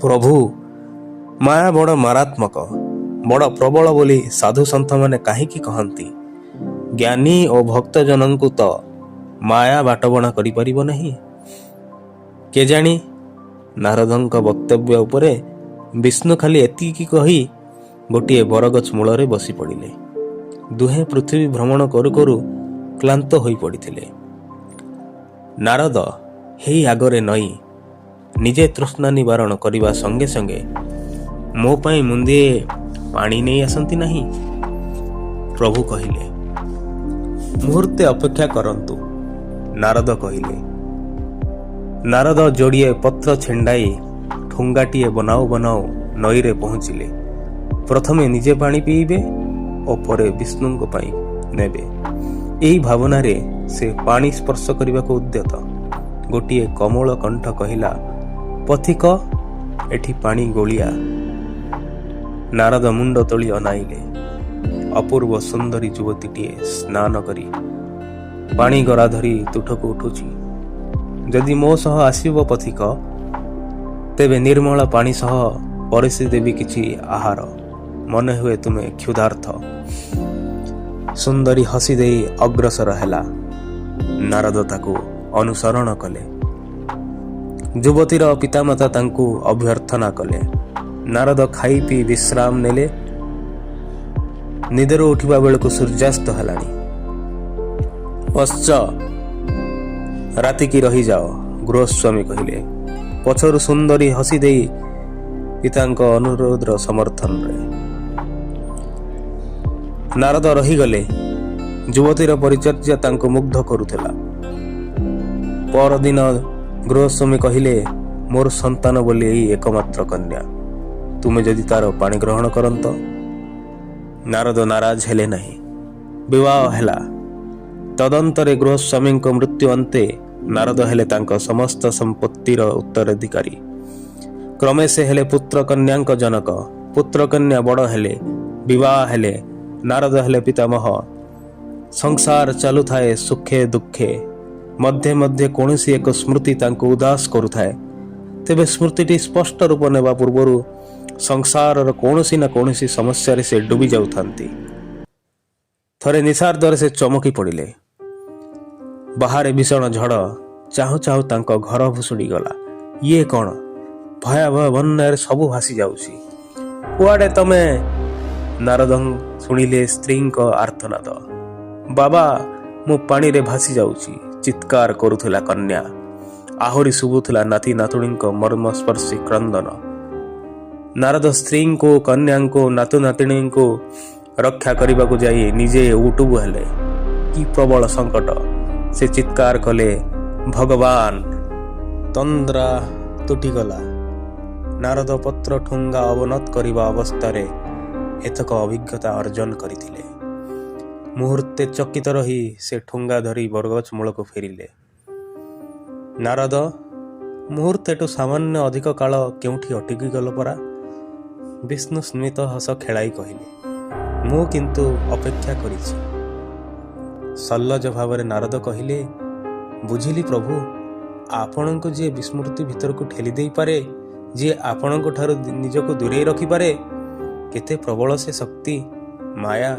ପ୍ରଭୁ, ମାୟା ବଡ଼ ମାରାତ୍ମକ, ବଡ଼ ପ୍ରବଳ ବୋଲି ସାଧୁ ସନ୍ଥମାନେ କାହିଁକି କହନ୍ତି? ଜ୍ଞାନୀ ଓ ଭକ୍ତଜନଙ୍କୁ ତ ମାୟା ବାଟବଣା କରିପାରିବ ନାହିଁ। କେଜାଣି ନାରଦଙ୍କ ବକ୍ତବ୍ୟ ଉପରେ ବିଷ୍ଣୁ ଖାଲି ଏତିକି କହି ଗୋଟିଏ ବରଗଛ ମୂଳରେ ବସି ପଡ଼ିଲେ। ଦୁହେଁ ପୃଥିବୀ ଭ୍ରମଣ କରୁ କରୁ କ୍ଳାନ୍ତ ହୋଇପଡ଼ିଥିଲେ। ନାରଦ ହେଇ ଆଗରେ ନଈ ନିଜେ ତୃଷ୍ଣା ନିବାରଣ କରିବା ସଙ୍ଗେ ସଙ୍ଗେ ମୋ ପାଇଁ ମୁନ୍ଦିଏ ପାଣି ନେଇ ଆସନ୍ତି ନାହିଁ? ପ୍ରଭୁ କହିଲେ, ମୁହୂର୍ତ୍ତେ ଅପେକ୍ଷା କରନ୍ତୁ। ନାରଦ କହିଲେ। ନାରଦ ଯୋଡ଼ିଏ ପତ୍ର ଛିଣ୍ଡାଇ ଠୁଙ୍ଗାଟିଏ ବନାଉ ବନାଉ ନଈରେ ପହଞ୍ଚିଲେ। ପ୍ରଥମେ ନିଜେ ପାଣି ପିଇବେ ଓ ପରେ ବିଷ୍ଣୁଙ୍କ ପାଇଁ ନେବେ। ଏହି ଭାବନାରେ ସେ ପାଣି ସ୍ପର୍ଶ କରିବାକୁ ଉଦ୍ୟତ। ଗୋଟିଏ କୋମଳ କଣ୍ଠ କହିଲା, ପଥିକ, ଏଠି ପାଣି ଗୋଳିଆ। ନାରଦ ମୁଣ୍ଡ ତୋଳି ଅନାଇଲେ। ଅପୂର୍ବ ସୁନ୍ଦରୀ ଯୁବତୀଟିଏ ସ୍ନାନ କରି ପାଣି ଗରା ଧରି ତୁଠକୁ ଉଠୁଛି। ଯଦି ମୋ ସହ ଆସିବ ପଥିକ, ତେବେ ନିର୍ମଳ ପାଣି ସହ ପରିସି ଦେବି କିଛି ଆହାର। ମନେ ହୁଏ ତୁମେ କ୍ଷୁଧାର୍ଥ। ସୁନ୍ଦରୀ ହସି ଦେଇ ଅଗ୍ରସର ହେଲା। ନାରଦ ତାକୁ ଅନୁସରଣ କଲେ। ଯୁବତୀର ପିତାମାତା ତାଙ୍କୁ ଅଭ୍ୟର୍ଥନା କଲେ। ନାରଦ ଖାଇ ପିଇ ବିଶ୍ରାମ ନେଲେ। ନିଦରୁ ଉଠିବା ବେଳକୁ ସୂର୍ଯ୍ୟାସ୍ତ ହେଲାଣି। ପଶ୍ଚ ରାତିକି ରହିଯାଅ, ଗୃହସ୍ୱାମୀ କହିଲେ। ପଛରୁ ସୁନ୍ଦରୀ ହସି ଦେଇ ପିତାଙ୍କ ଅନୁରୋଧର ସମର୍ଥନରେ ନାରଦ ରହିଗଲେ। ଯୁବତୀର ପରିଚର୍ଯ୍ୟା ତାଙ୍କୁ ମୁଗ୍ଧ କରୁଥିଲା। ପରଦିନ ଗୃହସ୍ୱାମୀ କହିଲେ, ମୋର ସନ୍ତାନ ବୋଲି ଏଇ ଏକମାତ୍ର କନ୍ୟା। ତୁମେ ଯଦି ତାର ପାଣି ଗ୍ରହଣ କରନ୍ତ। ନାରଦ ନାରାଜ ହେଲେ ନାହିଁ। ବିବାହ ହେଲା। ତଦନ୍ତରେ ଗୃହସ୍ୱାମୀଙ୍କ ମୃତ୍ୟୁ ଅନ୍ତେ ନାରଦ ହେଲେ ତାଙ୍କ ସମସ୍ତ ସମ୍ପତ୍ତିର ଉତ୍ତରାଧିକାରୀ। କ୍ରମେ ସେ ହେଲେ ପୁତ୍ର କନ୍ୟାଙ୍କ ଜନକ। ପୁତ୍ର କନ୍ୟା ବଡ଼ ହେଲେ, ବିବାହ ହେଲେ। ନାରଦ ହେଲେ ପିତାମହ। ସଂସାର ଚାଲୁଥାଏ ସୁଖେ ଦୁଃଖେ। ମଧ୍ୟେ ମଧ୍ୟେ କୌଣସି ଏକ ସ୍ମୃତି ତାଙ୍କୁ ଉଦାସ କରୁଥାଏ। ତେବେ ସ୍ମୃତିଟି ସ୍ପଷ୍ଟ ରୂପ ନେବା ପୂର୍ବରୁ ସଂସାରର କୌଣସି ନା କୌଣସି ସମସ୍ୟାରେ ସେ ଡୁବି ଯାଉଥାନ୍ତି। ଥରେ ନିଶାର୍ଦ୍ଧରେ ସେ ଚମକି ପଡ଼ିଲେ। ବାହାରେ ଭୀଷଣ ଝଡ଼। ଚାହୁଁ ଚାହୁଁ ତାଙ୍କ ଘର ଭୁଷୁଡ଼ି ଗଲା। ଇଏ କ'ଣ? ଭୟାବହ ବନ୍ୟାରେ ସବୁ ଭାସି ଯାଉଛି। କୁଆଡ଼େ ତମେ? ନାରଦ ଶୁଣିଲେ ସ୍ତ୍ରୀଙ୍କ ଆର୍ତ୍ତନାଦ। ବାବା, ମୁଁ ପାଣିରେ ଭାସି ଯାଉଛି, ଚିତ୍କାର କରୁଥିଲା କନ୍ୟା। ଆହୁରି ଶୁଭୁଥିଲା ନାତି ନାତୁଣୀଙ୍କ ମର୍ମସ୍ପର୍ଶୀ କ୍ରନ୍ଦନ। ନାରଦ ସ୍ତ୍ରୀଙ୍କୁ, କନ୍ୟାଙ୍କୁ, ନାତୁ ନାତୁଣୀଙ୍କୁ ରକ୍ଷା କରିବାକୁ ଯାଇ ନିଜେ ଉଟୁବୁ ହେଲେ। କି ପ୍ରବଳ ସଙ୍କଟ! ସେ ଚିତ୍କାର କଲେ, ଭଗବାନ! ତନ୍ଦ୍ରା ତୁଟିଗଲା। ନାରଦ ପତ୍ର ଠୁଙ୍ଗା ଅବନତ କରିବା ଅବସ୍ଥାରେ ଏତକ ଅଭିଜ୍ଞତା ଅର୍ଜନ କରିଥିଲେ। ମୁହୂର୍ତ୍ତେ ଚକିତ ରହି ସେ ଠୁଙ୍ଗା ଧରି ବରଗଛ ମୂଳକୁ ଫେରିଲେ। ନାରଦ ମୁହୂର୍ତ୍ତେଠୁ ସାମାନ୍ୟ ଅଧିକ କାଳ କେଉଁଠି ଅଟକି ଗଲ ପରା? ବିଷ୍ଣୁ ସ୍ମିତ ହସ ଖେଳାଇ କହିଲେ, ମୁଁ କିନ୍ତୁ ଅପେକ୍ଷା କରିଛି। ସଲ୍ଲଜ ଭାବରେ ନାରଦ କହିଲେ, ବୁଝିଲି ପ୍ରଭୁ। ଆପଣଙ୍କୁ ଯିଏ ବିସ୍ମୃତି ଭିତରକୁ ଠେଲି ଦେଇପାରେ, ଯିଏ ଆପଣଙ୍କ ଠାରୁ ନିଜକୁ ଦୂରେଇ ରଖିପାରେ, କେତେ ପ୍ରବଳ ସେ ଶକ୍ତି, ମାୟା।